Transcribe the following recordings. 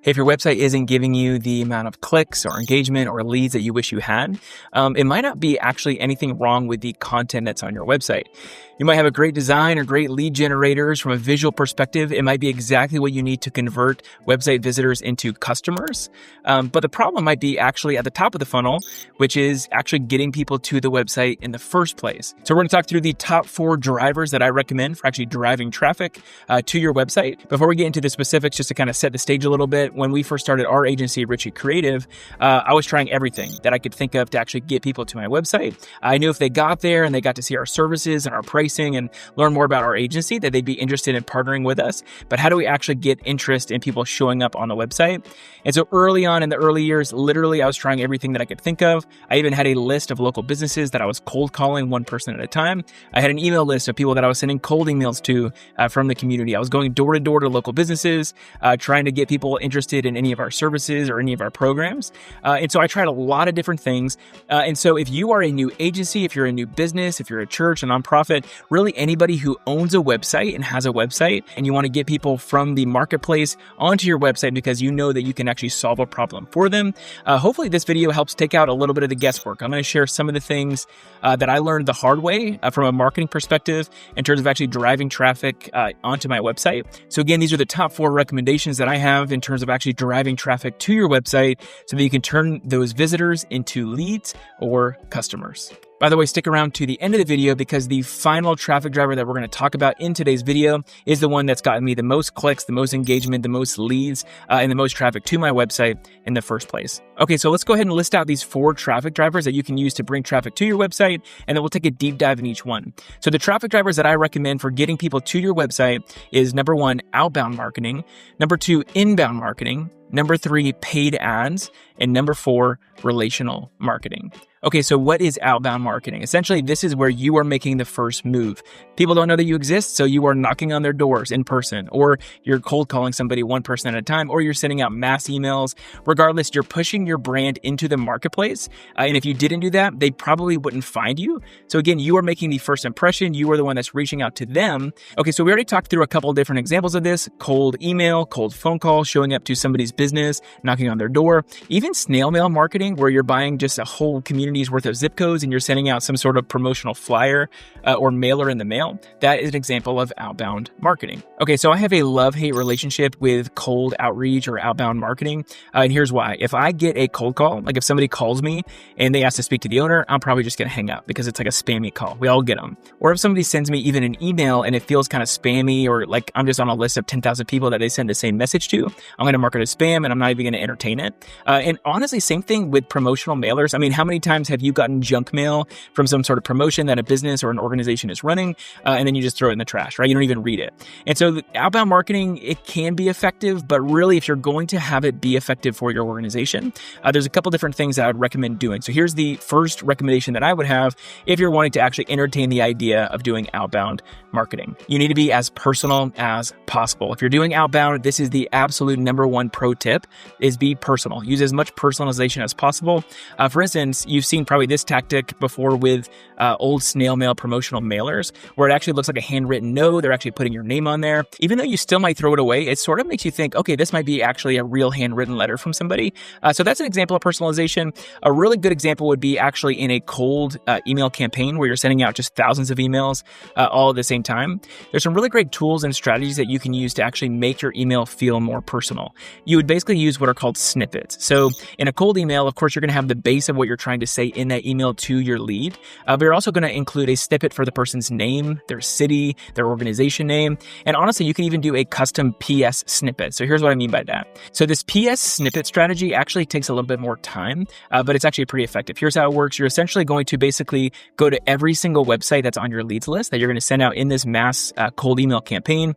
If your website isn't giving you the amount of clicks or engagement or leads that you wish you had, it might not be actually anything wrong with the content that's on your website. You might have a great design or great lead generators from a visual perspective. It might be exactly what you need to convert website visitors into customers. But the problem might be actually at the top of the funnel, which is actually getting people to the website in the first place. So we're going to talk through the top 4 drivers that I recommend for actually driving traffic to your website. Before we get into the specifics, just to kind of set the stage a little bit, when we first started our agency, Ritchie Creative, I was trying everything that I could think of to actually get people to my website. I knew if they got there and they got to see our services and our pricing and learn more about our agency, that they'd be interested in partnering with us. But how do we actually get interest in people showing up on the website? And so early on in the early years, literally I was trying everything that I could think of. I even had a list of local businesses that I was cold calling one person at a time. I had an email list of people that I was sending cold emails to from the community. I was going door to door to local businesses, trying to get people interested in any of our services or any of our programs. And so I tried a lot of different things. And so if you are a new agency, if you're a new business, if you're a church, a nonprofit, really anybody who owns a website and has a website, and you want to get people from the marketplace onto your website because you know that you can actually solve a problem for them, hopefully this video helps take out a little bit of the guesswork. I'm going to share some of the things that I learned the hard way from a marketing perspective in terms of actually driving traffic onto my website. So again, these are the top 4 recommendations that I have in terms of actually driving traffic to your website so that you can turn those visitors into leads or customers. By the way, stick around to the end of the video because the final traffic driver that we're going to talk about in today's video is the one that's gotten me the most clicks, the most engagement, the most leads, and the most traffic to my website in the first place. Okay, so let's go ahead and list out these 4 traffic drivers that you can use to bring traffic to your website, and then we'll take a deep dive in each one. So the traffic drivers that I recommend for getting people to your website is number 1, outbound marketing, number 2, inbound marketing, number 3, paid ads, and number 4, relational marketing. Okay, so what is outbound marketing? Essentially, this is where you are making the first move. People don't know that you exist, so you are knocking on their doors in person, or you're cold calling somebody one person at a time, or you're sending out mass emails. Regardless, you're pushing your brand into the marketplace. And if you didn't do that, they probably wouldn't find you. So again, you are making the first impression. You are the one that's reaching out to them. Okay, so we already talked through a couple of different examples of this: cold email, cold phone call, showing up to somebody's business, knocking on their door, even snail mail marketing, where you're buying just a whole community's worth of zip codes and you're sending out some sort of promotional flyer or mailer in the mail. That is an example of outbound marketing. Okay, so I have a love-hate relationship with cold outreach or outbound marketing. And here's why. If I get a cold call, like if somebody calls me and they ask to speak to the owner, I'm probably just going to hang up because it's like a spammy call. We all get them. Or if somebody sends me even an email and it feels kind of spammy, or like I'm just on a list of 10,000 people that they send the same message to, I'm going to mark it as spam and I'm not even going to entertain it. And honestly, same thing with promotional mailers. I mean, how many times have you gotten junk mail from some sort of promotion that a business or an organization is running, and then you just throw it in the trash, right? You don't even read it. And so outbound marketing, it can be effective, but really if you're going to have it be effective for your organization, there's a couple different things that I would recommend doing. So here's the first recommendation that I would have if you're wanting to actually entertain the idea of doing outbound marketing. You need to be as personal as possible. If you're doing outbound, this is the absolute number 1 pro tip, is be personal. Use as much personalization as possible. For instance, you've seen probably this tactic before with old snail mail promotional mailers, where it actually looks like a handwritten note. They're actually putting your name on there. Even though you still might throw it away, it sort of makes you think, okay, this might be actually a real handwritten letter from somebody. So that's an example of personalization. A really good example would be actually in a cold email campaign where you're sending out just thousands of emails all at the same time. There's some really great tools and strategies that you can use to actually make your email feel more personal. You would basically use what are called snippets. So in a cold email, of course, you're going to have the base of what you're trying to say in that email to your lead, but you're also going to include a snippet for the person's name, their city, their organization name, and honestly, you can even do a custom PS snippet. So here's what I mean by that. So this PS snippet strategy actually takes a little bit more time, but it's actually pretty effective. Here's how it works. You're essentially going to basically go to every single website that's on your leads list that you're going to send out in this mass cold email campaign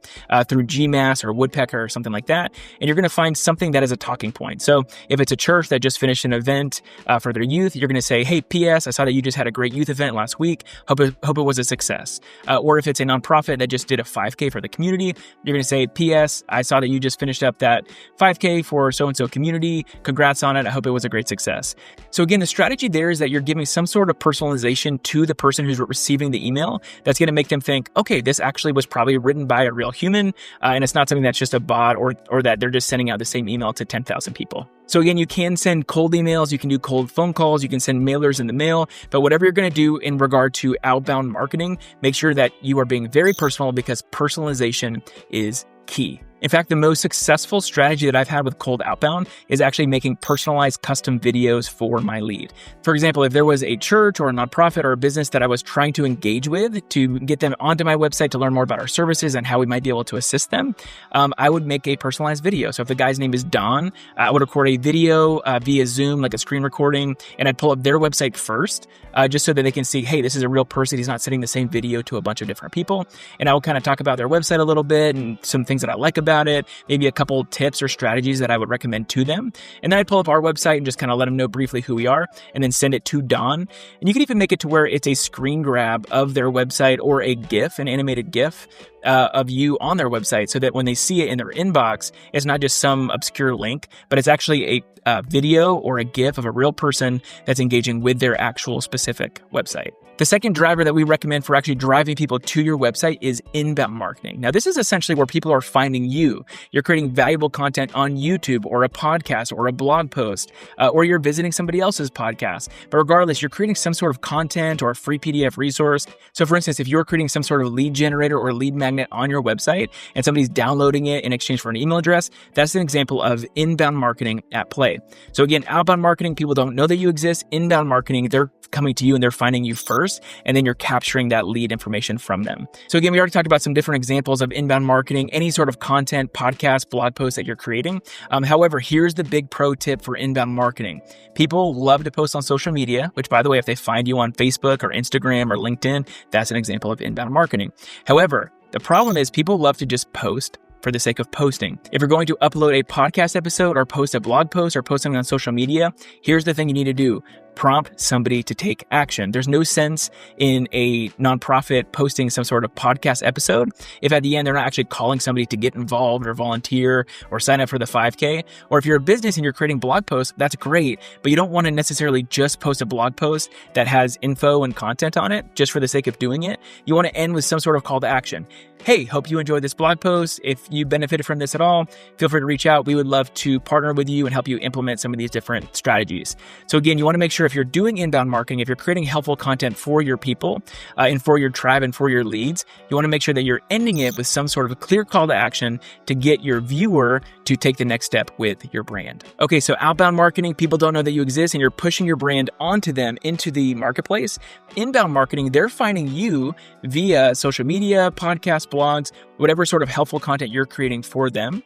through Gmass or Woodpecker or something like that, and you're going to find something that is a talking point. So if it's a church that just finished an event for their youth, you're going to say, hey, PS, I saw that you just had a great youth event last week. Hope it was a success. Or if it's a nonprofit that just did a 5K for the community, you're going to say, PS, I saw that you just finished up that 5K for so-and-so community. Congrats on it. I hope it was a great success. So again, the strategy there is that you're giving some sort of personalization to the person who's receiving the email that's going to make them think, okay, this actually was probably written by a real human, and it's not something that's just a bot or that they're just sending out the same email to 10,000 people. So again, you can send cold emails, you can do cold phone calls, you can send mailers in the mail, but whatever you're going to do in regard to outbound marketing, make sure that you are being very personal because personalization is key. In fact, the most successful strategy that I've had with cold outbound is actually making personalized custom videos for my lead. For example, if there was a church or a nonprofit or a business that I was trying to engage with to get them onto my website to learn more about our services and how we might be able to assist them, I would make a personalized video. So if the guy's name is Don, I would record a video via Zoom, like a screen recording, and I'd pull up their website first, just so that they can see, hey, this is a real person. He's not sending the same video to a bunch of different people. And I will kind of talk about their website a little bit and some things that I like about it, maybe a couple tips or strategies that I would recommend to them. And then I'd pull up our website and just kind of let them know briefly who we are and then send it to Don. And you can even make it to where it's a screen grab of their website or a GIF, an animated GIF of you on their website, so that when they see it in their inbox, it's not just some obscure link, but it's actually a video or a GIF of a real person that's engaging with their actual specific website. The second driver that we recommend for actually driving people to your website is inbound marketing. Now, this is essentially where people are finding you. You're creating valuable content on YouTube or a podcast or a blog post, or you're visiting somebody else's podcast. But regardless, you're creating some sort of content or a free PDF resource. So for instance, if you're creating some sort of lead generator or lead magnet on your website and somebody's downloading it in exchange for an email address, that's an example of inbound marketing at play. So again, outbound marketing, people don't know that you exist. Inbound marketing, they're coming to you and they're finding you first, and then you're capturing that lead information from them. So again, we already talked about some different examples of inbound marketing, any sort of content, podcast, blog post that you're creating. However, here's the big pro tip for inbound marketing. People love to post on social media, which by the way, if they find you on Facebook or Instagram or LinkedIn, that's an example of inbound marketing. However, the problem is people love to just post for the sake of posting. If you're going to upload a podcast episode or post a blog post or post something on social media, here's the thing you need to do. Prompt somebody to take action. There's no sense in a nonprofit posting some sort of podcast episode if at the end they're not actually calling somebody to get involved or volunteer or sign up for the 5K. Or if you're a business and you're creating blog posts, that's great, but you don't want to necessarily just post a blog post that has info and content on it just for the sake of doing it. You want to end with some sort of call to action. Hey, hope you enjoyed this blog post. If you benefited from this at all, feel free to reach out. We would love to partner with you and help you implement some of these different strategies. So again, you want to make sure if you're doing inbound marketing, if you're creating helpful content for your people and for your tribe and for your leads, you want to make sure that you're ending it with some sort of a clear call to action to get your viewer to take the next step with your brand. Okay, so outbound marketing, people don't know that you exist and you're pushing your brand onto them into the marketplace. Inbound marketing, they're finding you via social media, podcasts, blogs, whatever sort of helpful content you're creating for them.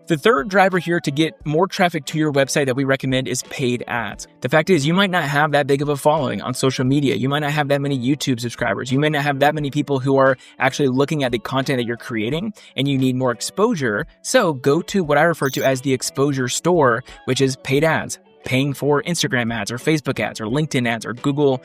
The third driver here to get more traffic to your website that we recommend is paid ads. The fact is, you might not have that big of a following on social media. You might not have that many YouTube subscribers. You may not have that many people who are actually looking at the content that you're creating, and you need more exposure. So go to what I refer to as the exposure store, which is paid ads. Paying for Instagram ads or Facebook ads or LinkedIn ads or Google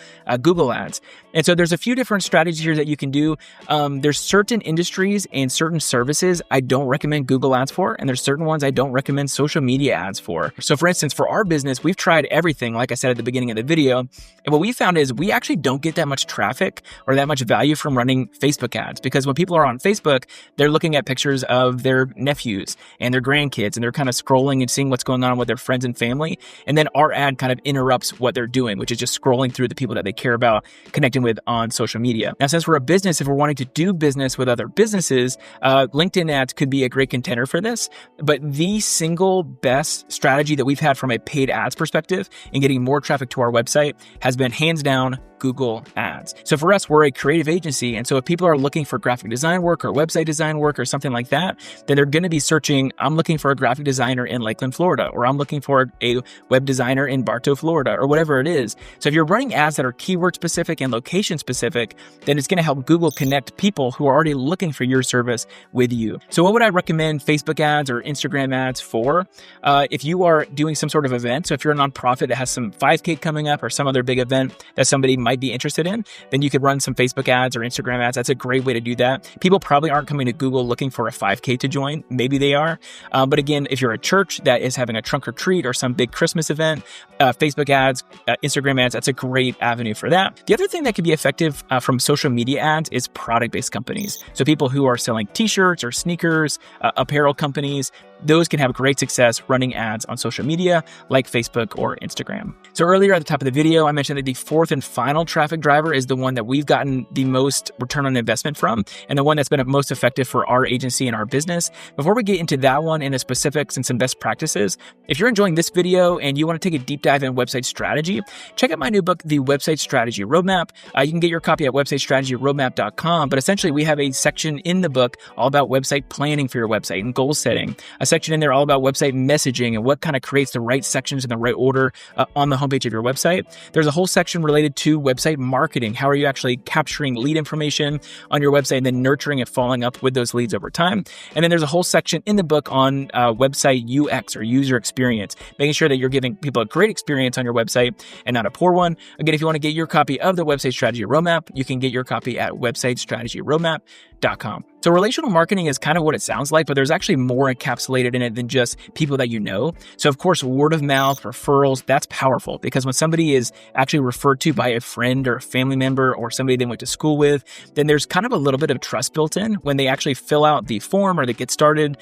ads. And so there's a few different strategies here that you can do. There's certain industries and certain services I don't recommend Google ads for, and there's certain ones I don't recommend social media ads for. So for instance, for our business, we've tried everything, like I said at the beginning of the video, and what we found is we actually don't get that much traffic or that much value from running Facebook ads, because when people are on Facebook, they're looking at pictures of their nephews and their grandkids, and they're kind of scrolling and seeing what's going on with their friends and family. And then our ad kind of interrupts what they're doing, which is just scrolling through the people that they care about, connecting with on social media. Now, since we're a business, if we're wanting to do business with other businesses, LinkedIn ads could be a great contender for this. But the single best strategy that we've had from a paid ads perspective in getting more traffic to our website has been hands down Google ads. So for us, we're a creative agency. And so if people are looking for graphic design work or website design work or something like that, then they're going to be searching, I'm looking for a graphic designer in Lakeland, Florida, or I'm looking for a web designer in Bartow, Florida, or whatever it is. So if you're running ads that are keyword specific and location specific, then it's going to help Google connect people who are already looking for your service with you. So what would I recommend Facebook ads or Instagram ads for? If you are doing some sort of event, so if you're a nonprofit that has some 5K coming up or some other big event that somebody might be interested in, then you could run some Facebook ads or Instagram ads. That's a great way to do that. People probably aren't coming to Google looking for a 5K to join. Maybe they are. But again, if you're a church that is having a trunk or treat or some big Christmas event, Facebook ads, Instagram ads, that's a great avenue for that. The other thing that could be effective from social media ads is product-based companies. So people who are selling t-shirts or sneakers, apparel companies, those can have great success running ads on social media like Facebook or Instagram. So earlier at the top of the video, I mentioned that the fourth and final traffic driver is the one that we've gotten the most return on investment from, and the one that's been most effective for our agency and our business. Before we get into that one and the specifics and some best practices, if you're enjoying this video and you want to take a deep dive in website strategy, check out my new book, The Website Strategy Roadmap. You can get your copy at websitestrategyroadmap.com, but essentially we have a section in the book all about website planning for your website and goal setting, a section in there all about website messaging and what kind of creates the right sections in the right order on the homepage of your website. There's a whole section related to website marketing. How are you actually capturing lead information on your website and then nurturing and following up with those leads over time? And then there's a whole section in the book on website UX or user experience, making sure that you're giving people a great experience on your website and not a poor one. Again, if you want to get your copy of the Website Strategy Roadmap, you can get your copy at websitestrategyroadmap.com. So relational marketing is kind of what it sounds like, but there's actually more encapsulated in it than just people that you know. So of course, word of mouth, referrals, that's powerful because when somebody is actually referred to by a friend or a family member or somebody they went to school with, then there's kind of a little bit of trust built in when they actually fill out the form or the get started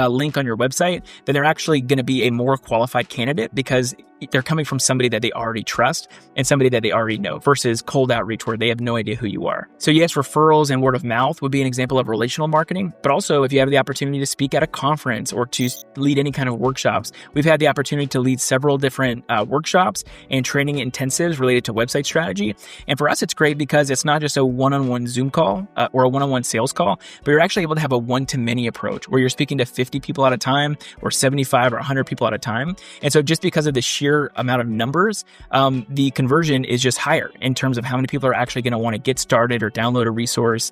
link on your website, then they're actually going to be a more qualified candidate because they're coming from somebody that they already trust and somebody that they already know versus cold outreach where they have no idea who you are. So yes, referrals and word of mouth would be an example of relational marketing, but also if you have the opportunity to speak at a conference or to lead any kind of workshops, we've had the opportunity to lead several different workshops and training intensives related to website strategy. And for us, it's great because it's not just a one-on-one Zoom call or a one-on-one sales call, but you're actually able to have a one-to-many approach where you're speaking to 50 people at a time or 75 or 100 people at a time. And so just because of the sheer amount of numbers, the conversion is just higher in terms of how many people are actually going to want to get started or download a resource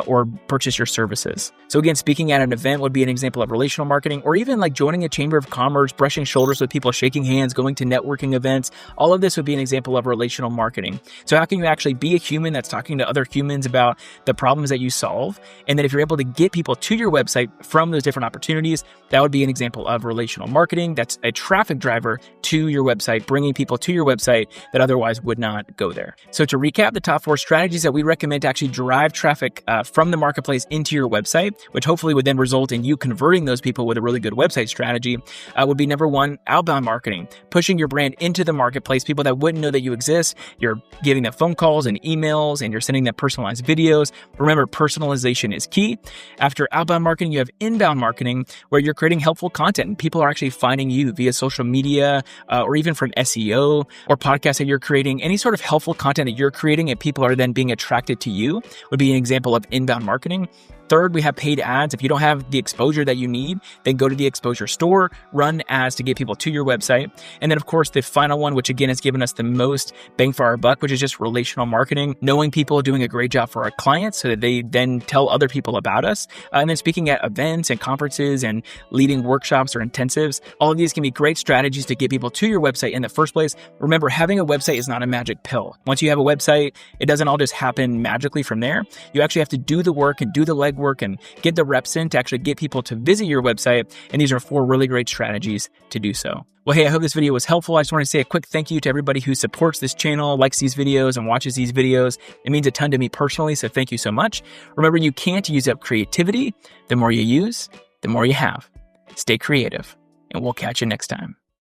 or purchase your services. So again, speaking at an event would be an example of relational marketing, or even like joining a chamber of commerce, brushing shoulders with people, shaking hands, going to networking events. All of this would be an example of relational marketing. So how can you actually be a human that's talking to other humans about the problems that you solve? And then if you're able to get people to your website from those different opportunities, that would be an example of relational marketing. That's a traffic driver to your website, bringing people to your website that otherwise would not go there. So to recap, the top 4 strategies that we recommend to actually drive traffic from the marketplace into your website, which hopefully would then result in you converting those people with a really good website strategy, would be number 1, outbound marketing, pushing your brand into the marketplace, people that wouldn't know that you exist. You're giving them phone calls and emails, and you're sending them personalized videos. Remember, personalization is key. After outbound marketing, you have inbound marketing, where you're creating helpful content and people are actually finding you via social media or even from SEO or podcasts that you're creating. Any sort of helpful content that you're creating and people are then being attracted to you would be an example of inbound marketing. Third, we have paid ads. If you don't have the exposure that you need, then go to the exposure store, run ads to get people to your website. And then of course, the final one, which again has given us the most bang for our buck, which is just relational marketing, knowing people, doing a great job for our clients so that they then tell other people about us. And then speaking at events and conferences and leading workshops or intensives, all of these can be great strategies to get people to your website in the first place. Remember, having a website is not a magic pill. Once you have a website, it doesn't all just happen magically from there. You actually have to do the work and do the legwork and get the reps in to actually get people to visit your website. And these are 4 really great strategies to do so. Well, hey, I hope this video was helpful. I just want to say a quick thank you to everybody who supports this channel, likes these videos, and watches these videos. It means a ton to me personally, so thank you so much. Remember, you can't use up creativity. The more you use, the more you have. Stay creative, and we'll catch you next time.